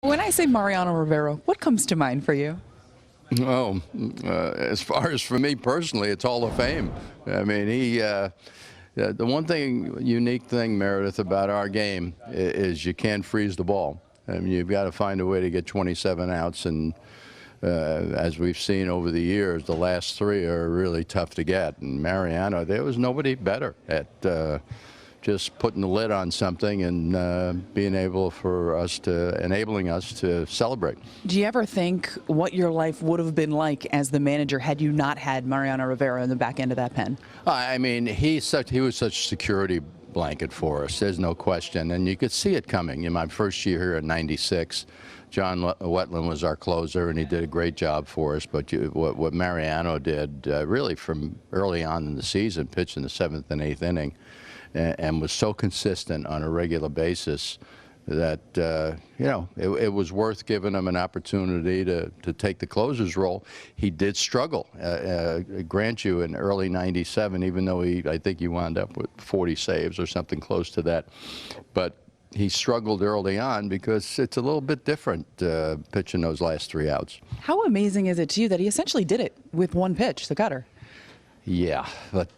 When I say Mariano Rivera, what comes to mind for you? Oh, as far as for me personally, it's Hall of Fame. I mean, the one unique thing, Meredith, about our game is you can't freeze the ball. I mean, you've got to find a way to get 27 outs, and as we've seen over the years, the last three are really tough to get. And Mariano, there was nobody better at just putting the lid on something and being able for us to, enabling us to celebrate. Do you ever think what your life would have been like as the manager had you not had Mariano Rivera in the back end of that pen? I mean, he was such a security blanket for us. There's no question, and you could see it coming. In my first year here in '96, John Wetland was our closer, and he did a great job for us. But what Mariano did, really from early on in the season, pitched in the 7th and 8th inning, and was so consistent on a regular basis that it was worth giving him an opportunity to take the closer's role. He did struggle, grant you, in early '97, even though I think he wound up with 40 saves or something close to that. But he struggled early on because it's a little bit different pitching those last 3 outs. How amazing is it to you that he essentially did it with one pitch, the cutter? Yeah, but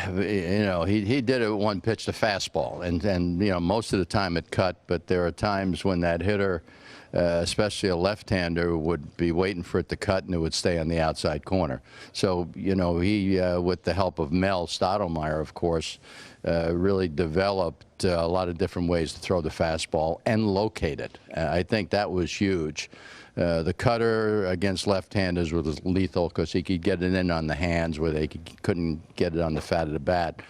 he did it with one pitch, the fastball, and most of the time it cut. But there are times when that hitter, especially a left-hander, would be waiting for it to cut, and it would stay on the outside corner. So he, with the help of Mel Stottlemyre, of course, really developed a lot of different ways to throw the fastball and locate it. I think that was huge. The cutter against left-handers was lethal because he could get it in on the hands where they couldn't get it on the fat of the bat.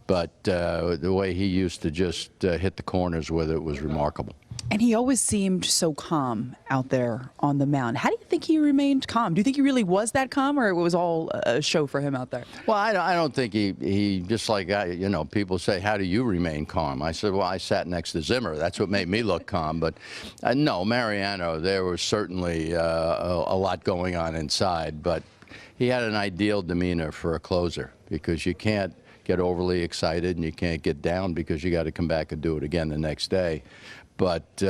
But the way he used to just hit the corners with it was remarkable. And he always seemed so calm out there on the mound. How do you think he remained calm? Do you think he really was that calm, or it was all a show for him out there? Well, I don't think he just like, people say, how do you remain calm? I said, well, I sat next to Zimmer. That's what made me look calm. But no, Mariano, there was certainly a lot going on inside. But he had an ideal demeanor for a closer, because you can't get overly excited and you can't get down because you got to come back and do it again the next day. But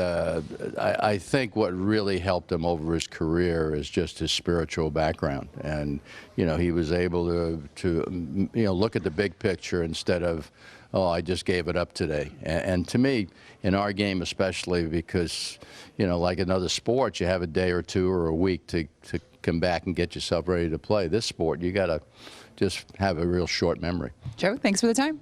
I think what really helped him over his career is just his spiritual background, and he was able to look at the big picture instead of, oh, I just gave it up today. And to me, in our game especially, because like in other sports, you have a day or two or a week to come back and get yourself ready to play. This sport, you got to just have a real short memory. Joe, thanks for the time.